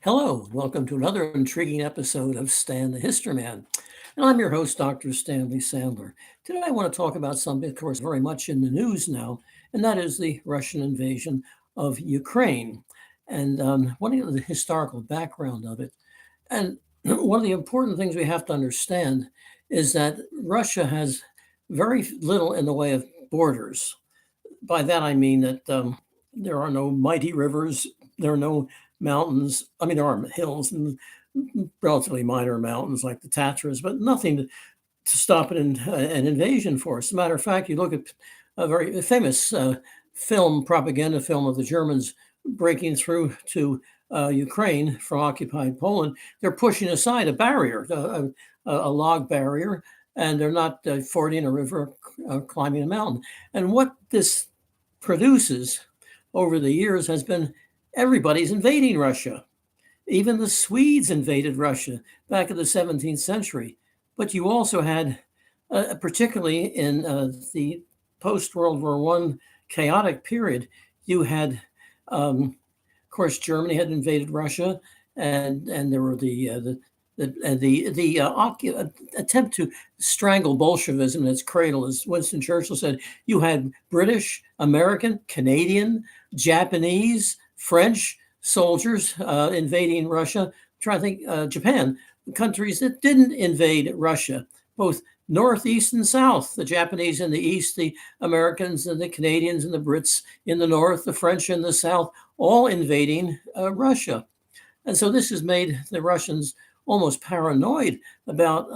Hello, and welcome to another intriguing episode of Stan the History Man. And I'm your host, Dr. Stanley Sandler. Today I want to talk about something, of course, very much in the news now, and that is the Russian invasion of Ukraine. And one of the historical background of it. And one of the important things we have to understand is that Russia has very little in the way of borders. By that I mean that there are no mighty rivers, there are no mountains. I mean, there are hills and relatively minor mountains like the Tatras, but nothing to stop an invasion force. As a matter of fact, you look at a very famous propaganda film of the Germans breaking through to Ukraine from occupied Poland. They're pushing aside a barrier, a log barrier, and they're not fording a river, climbing a mountain. And what this produces over the years has been everybody's invading Russia. Even the Swedes invaded Russia back in the 17th century. But you also had, particularly in the post World War One chaotic period, you had, of course, Germany had invaded Russia, and there were the attempt to strangle Bolshevism in its cradle, as Winston Churchill said. You had British, American, Canadian, Japanese, French soldiers invading Russia. I'm trying to think, Japan, countries that didn't invade Russia, both North, East, and South. The Japanese in the East, the Americans and the Canadians and the Brits in the North, the French in the South, all invading Russia. And so this has made the Russians almost paranoid about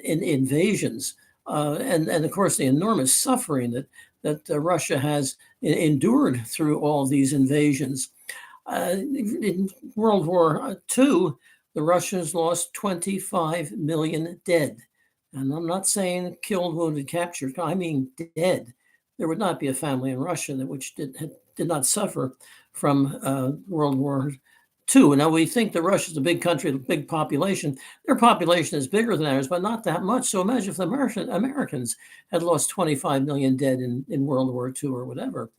invasions. And of course, the enormous suffering that Russia has endured through all these invasions. In World War II, the Russians lost 25 million dead. And I'm not saying killed, wounded, captured. I mean dead. There would not be a family in Russia that which did not suffer from World War II. Now we think that Russia is a big country, a big population. Their population is bigger than ours, but not that much. So imagine if the Americans had lost 25 million dead in World War II or whatever.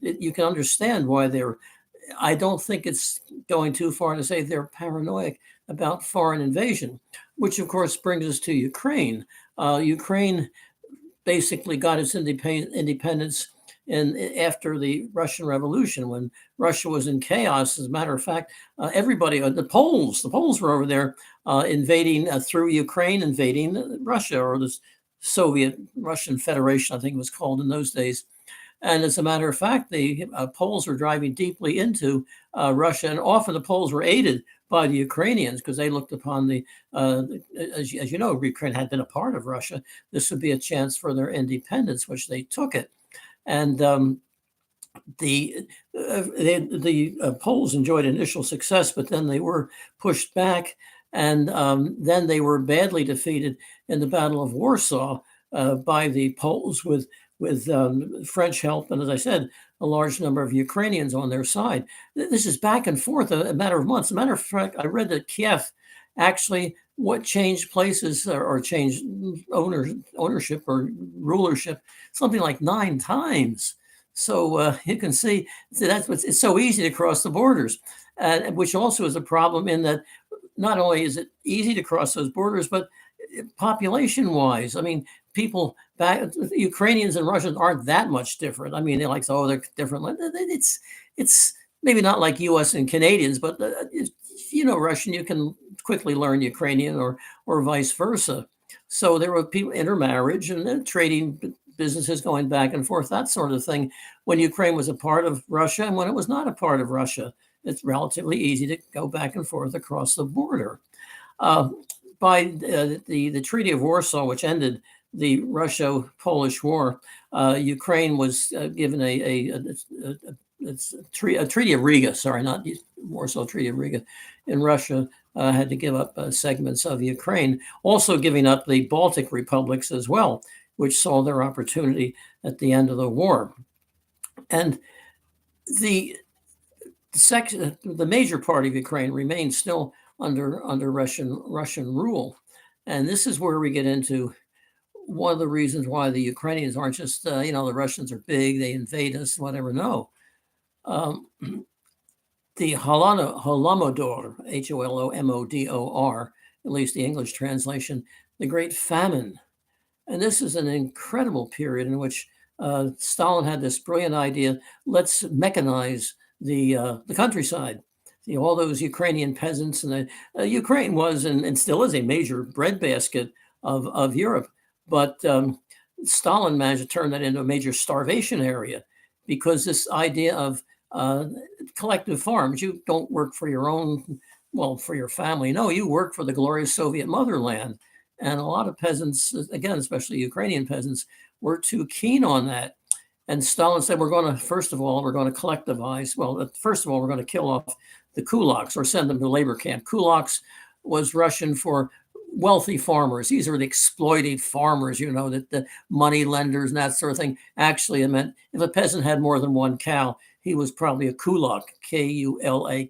You can understand why they're. I don't think it's going too far to say they're paranoid about foreign invasion, which of course brings us to Ukraine. Ukraine basically got its independence after the Russian Revolution, when Russia was in chaos. As a matter of fact, everybody, the Poles were over there invading through Ukraine, invading Russia, or the Soviet Russian Federation, I think it was called in those days. And as a matter of fact, the Poles were driving deeply into Russia, and often the Poles were aided by the Ukrainians because they looked upon as you know, Ukraine had been a part of Russia. This would be a chance for their independence, which they took it. And the Poles enjoyed initial success, but then they were pushed back, and then they were badly defeated in the Battle of Warsaw by the Poles with French help, and as I said, a large number of Ukrainians on their side. This is back and forth a matter of months. As a matter of fact, I read that Kiev actually what changed places or changed ownership or rulership something like 9 times. So you can see that's what's it's so easy to cross the borders, which also is a problem in that not only is it easy to cross those borders, but population wise, I mean, people back Ukrainians and Russians aren't that much different. I mean, they're like, oh, they're different. It's maybe not like U.S. and Canadians, but if you know Russian, you can quickly learn Ukrainian or vice versa. So there were people intermarriage and trading businesses going back and forth, that sort of thing. When Ukraine was a part of Russia and when it was not a part of Russia, it's relatively easy to go back and forth across the border. By the Treaty of Warsaw, which ended the Russo-Polish War, Ukraine was given a Treaty of Riga. Sorry, not Warsaw, Treaty of Riga. In Russia, had to give up segments of Ukraine, also giving up the Baltic republics as well, which saw their opportunity at the end of the war. And the major part of Ukraine remains still under Russian rule, and this is where we get into one of the reasons why the Ukrainians aren't just the Russians are big, they invade us, whatever. No, the Holomodor, Holomodor, at least the English translation, the Great Famine. And this is an incredible period in which Stalin had this brilliant idea: let's mechanize the countryside. All those Ukrainian peasants, and Ukraine was and still is a major breadbasket of Europe. But Stalin managed to turn that into a major starvation area because this idea of collective farms, you don't work for your own, well, for your family. No, you work for the glorious Soviet motherland. And a lot of peasants, again, especially Ukrainian peasants, were too keen on that. And Stalin said, first of all, we're going to collectivize. Well, first of all, we're going to kill off the kulaks or send them to labor camp. Kulaks was Russian for wealthy farmers. These are the exploited farmers, that the money lenders and that sort of thing. Actually, it meant if a peasant had more than one cow, he was probably a kulak, Kulak,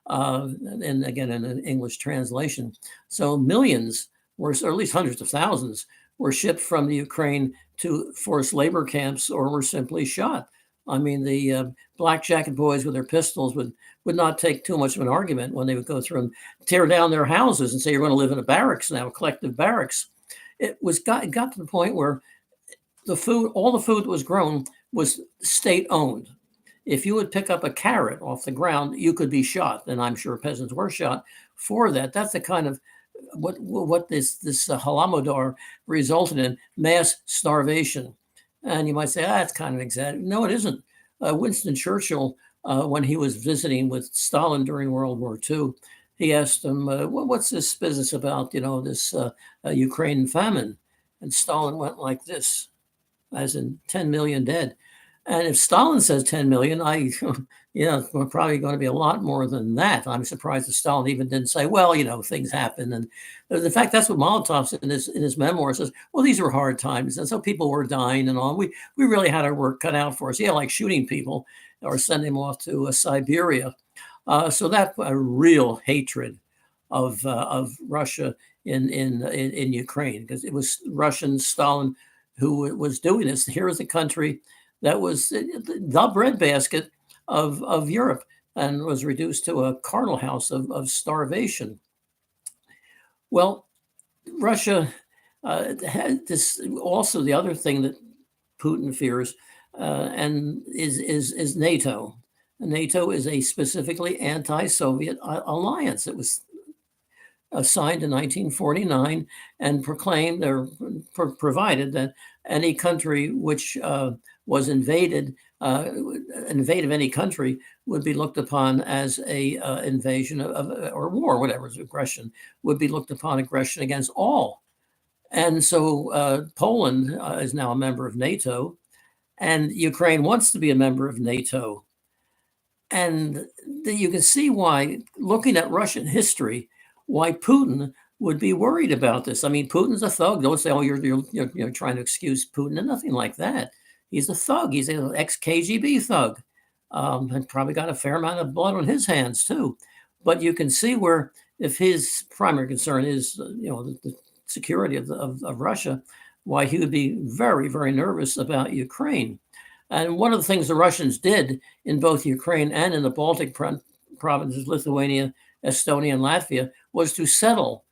and again, in an English translation. So millions, or at least hundreds of thousands, were shipped from the Ukraine to forced labor camps or were simply shot. I mean, the black jacket boys with their pistols would not take too much of an argument when they would go through and tear down their houses and say, you're going to live in a barracks now, a collective barracks. It got to the point where all the food that was grown was state owned. If you would pick up a carrot off the ground, you could be shot. And I'm sure peasants were shot for that. That's the kind of what this Holomodor resulted in: mass starvation. And you might say, that's kind of exaggerated. No, it isn't. Winston Churchill, when he was visiting with Stalin during World War II, he asked him, what's this business about, this Ukraine famine? And Stalin went like this, as in 10 million dead. And if Stalin says 10 million, it's probably going to be a lot more than that. I'm surprised that Stalin even didn't say, well, things happen. And in fact, that's what Molotov said in his memoir, says, well, these were hard times. And so people were dying and all. We really had our work cut out for us. Yeah, like shooting people or sending them off to Siberia. So that's a real hatred of Russia in Ukraine, because it was Russian Stalin who was doing this. Here is a country that was the breadbasket of Europe and was reduced to a carnal house of starvation. Well, Russia had this. Also, the other thing that Putin fears and is NATO. NATO is a specifically anti-Soviet alliance. It was signed in 1949 and proclaimed or provided that any country which was invaded of any country would be looked upon as a invasion or war, whatever is aggression, would be looked upon aggression against all. And so Poland is now a member of NATO, and Ukraine wants to be a member of NATO. And you can see why, looking at Russian history, why Putin would be worried about this. I mean, Putin's a thug. Don't say, oh, you're trying to excuse Putin, and nothing like that. He's a thug. He's an ex-KGB thug, and probably got a fair amount of blood on his hands too. But you can see where, if his primary concern is, the security of Russia, why he would be very, very nervous about Ukraine. And one of the things the Russians did in both Ukraine and in the Baltic provinces, Lithuania, Estonia, and Latvia, was to settle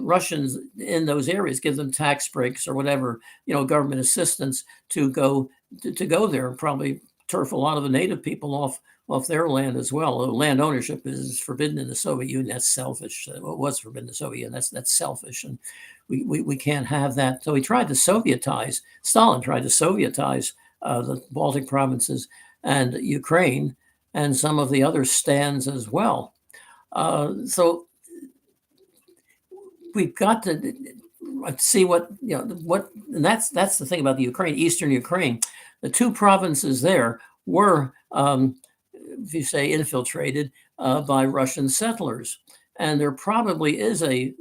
Russians in those areas, give them tax breaks or whatever, government assistance to go there, and probably turf a lot of the native people off their land as well. Land ownership is forbidden in the Soviet Union. That's selfish. It was forbidden in the Soviet Union. That's selfish, and we can't have that. So he tried to Sovietize. Stalin tried to Sovietize the Baltic provinces and Ukraine and some of the other stands as well. So we've got to see and that's the thing about the Ukraine, Eastern Ukraine. The two provinces there were, if you say, infiltrated by Russian settlers, and there probably is a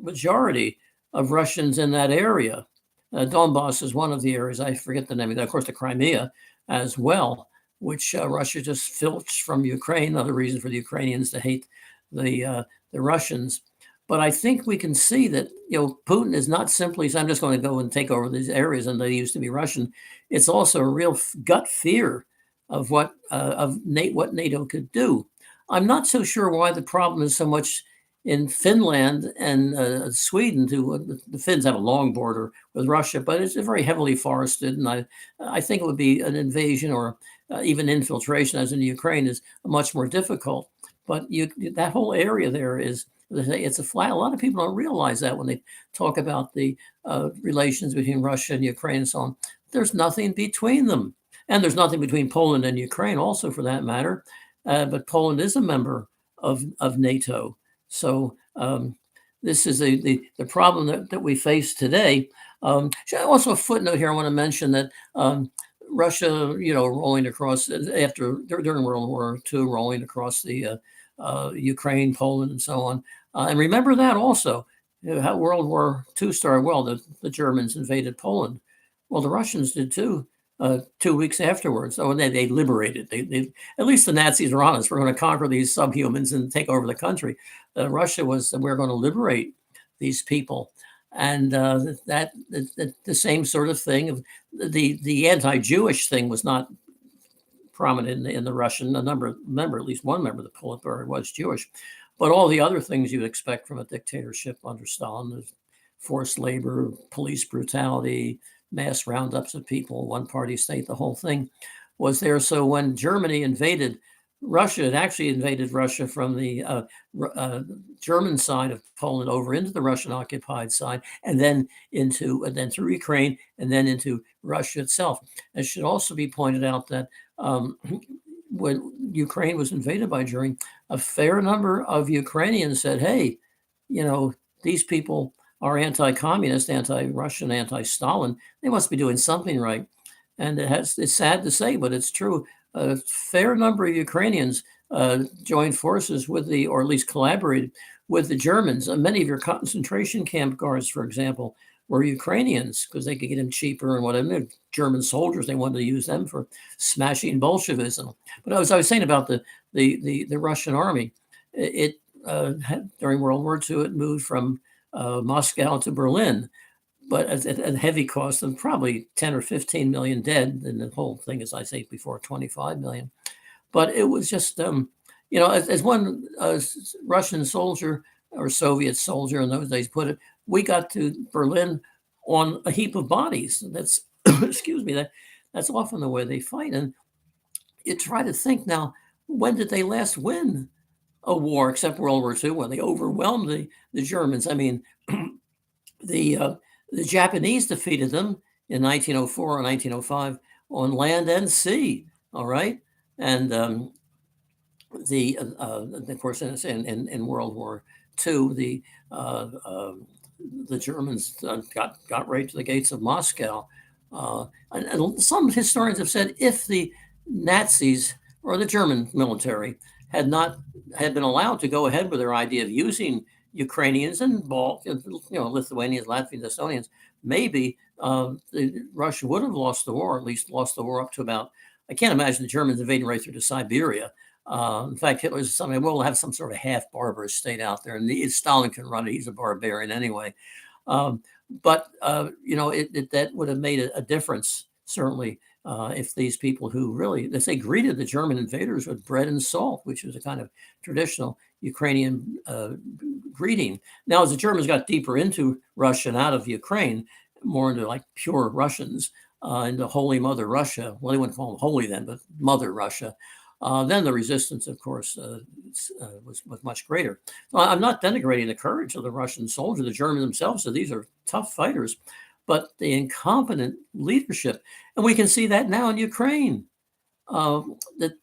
majority of Russians in that area. Donbass is one of the areas. I forget the name of that. Of course, the Crimea as well, which Russia just filched from Ukraine. Another reason for the Ukrainians to hate the Russians. But I think we can see that Putin is not simply saying, I'm just going to go and take over these areas and they used to be Russian. It's also a real gut fear of what NATO could do. I'm not so sure why the problem is so much in Finland and Sweden. The Finns have a long border with Russia, but it's very heavily forested, and I think it would be an invasion or even infiltration, as in Ukraine, is much more difficult. But that whole area there is, it's a flat. A lot of people don't realize that when they talk about the relations between Russia and Ukraine and so on. There's nothing between them, and there's nothing between Poland and Ukraine, also for that matter. But Poland is a member of NATO. So this is the problem that we face today. Also, a footnote here. I want to mention that Russia, rolling across during World War II, rolling across the Ukraine, Poland, and so on. And remember that also, how World War II started. Well, the Germans invaded Poland. Well, the Russians did too. 2 weeks afterwards. Oh, and they liberated. They at least the Nazis were honest. We're going to conquer these subhumans and take over the country. Russia was, we're going to liberate these people, and the same sort of thing. Of the anti-Jewish thing was not prominent in the Russian. At least one member of the Politburo was Jewish, but all the other things you'd expect from a dictatorship under Stalin, forced labor, police brutality, mass roundups of people, one-party state, the whole thing was there. So when Germany invaded Russia, it actually invaded Russia from the German side of Poland over into the Russian-occupied side, and then through Ukraine, and then into Russia itself. It should also be pointed out that when Ukraine was invaded by Germany, a fair number of Ukrainians said, "Hey, these people are anti-communist, anti-Russian, anti-Stalin. They must be doing something right." And it's sad to say, but it's true. A fair number of Ukrainians joined forces or at least collaborated with the Germans. Many of your concentration camp guards, for example, were Ukrainians because they could get them cheaper and whatever. German soldiers, they wanted to use them for smashing Bolshevism. But as I was saying about the Russian army, during World War II, it moved from Moscow to Berlin, but at a heavy cost of probably 10 or 15 million dead. And the whole thing, as I say before, 25 million. But it was just, as one Russian soldier or Soviet soldier in those days put it, we got to Berlin on a heap of bodies. That's, excuse me, that's often the way they fight. And you try to think now, when did they last win a war except World War II, when they overwhelmed the Germans? I mean, the Japanese defeated them in 1904 or 1905 on land and sea. All right, and of course in World War II, the Germans got right to the gates of Moscow. And some historians have said if the Nazis or the German military had been allowed to go ahead with their idea of using Ukrainians and Lithuanians, Latvians, Estonians, maybe Russia would have lost the war, at least lost the war up to about, I can't imagine the Germans invading right through to Siberia. In fact, Hitler's something, we'll have some sort of half barbarous state out there, and Stalin can run it. He's a barbarian anyway. But that would have made a difference, certainly, if these people who really, they greeted the German invaders with bread and salt, which was a kind of traditional Ukrainian greeting. Now, as the Germans got deeper into Russia and out of Ukraine, more into like pure Russians, into Holy Mother Russia, well, they wouldn't call them holy then, but Mother Russia, then the resistance, of course, was much greater. So I'm not denigrating the courage of the Russian soldier. The Germans themselves said these are tough fighters, but the incompetent leadership, and we can see that now in Ukraine, that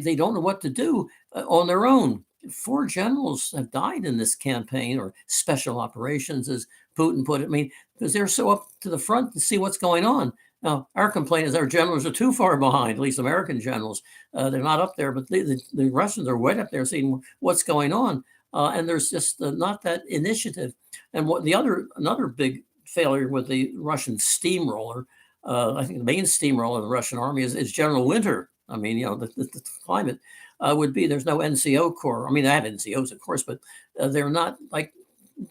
they don't know what to do on their own. 4 generals have died in this campaign, or special operations, as Putin put it. I mean, because they're so up to the front to see what's going on. Now, our complaint is our generals are too far behind, at least American generals. They're not up there, but the Russians are way up there seeing what's going on. And there's just not that initiative. And another big failure with the Russian steamroller, I think the main steamroller of the Russian army is General Winter. I mean, the climate would be, there's no NCO corps. I mean, they have NCOs, of course, but they're not like,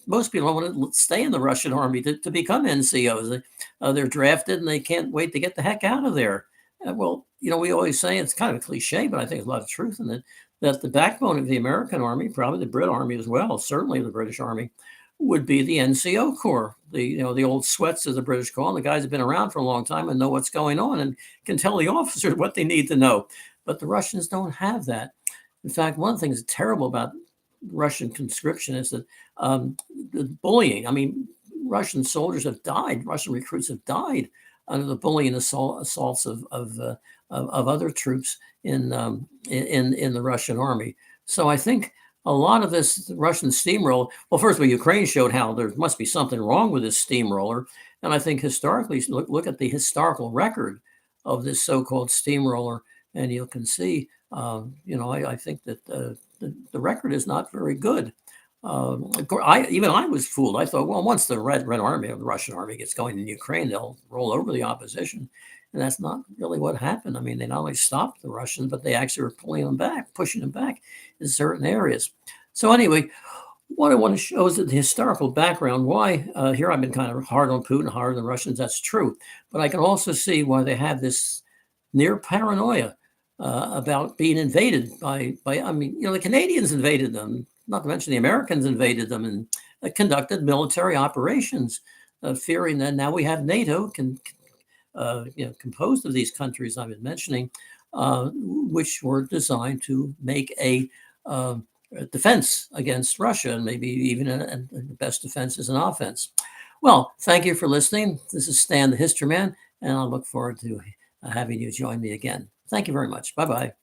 most people don't want to stay in the Russian army to become NCOs. They're drafted and they can't wait to get the heck out of there. Well, we always say, it's kind of a cliche, but I think there's a lot of truth in it, that the backbone of the American army, probably the Brit army as well, certainly the British army, would be the NCO Corps, the old sweats, as the British call them, the guys have been around for a long time and know what's going on and can tell the officers what they need to know. But the Russians don't have that. In fact, one of the things that's terrible about Russian conscription is that the bullying. I mean, Russian soldiers have died. Russian recruits have died under the bullying assaults of other troops in the Russian army. So I think a lot of this Russian steamroller. Well, first of all, Ukraine showed how there must be something wrong with this steamroller, and I think historically, look at the historical record of this so-called steamroller, and you can see. I think that the record is not very good. Of course, I was fooled. I thought, well, once the Red Army or the Russian army gets going in Ukraine, they'll roll over the opposition, and that's not really what happened. I mean, they not only stopped the Russians, but they actually were pulling them back, pushing them back in certain areas. So anyway, what I want to show is that the historical background. Why here I've been kind of hard on Putin, harder than the Russians. That's true, but I can also see why they have this near paranoia about being invaded by. I mean, the Canadians invaded them. Not to mention the Americans invaded them and conducted military operations, fearing that now we have NATO, composed of these countries I've been mentioning, which were designed to make a defense against Russia, and maybe even the best defense is an offense. Well, thank you for listening. This is Stan the History Man, and I look forward to having you join me again. Thank you very much. Bye-bye.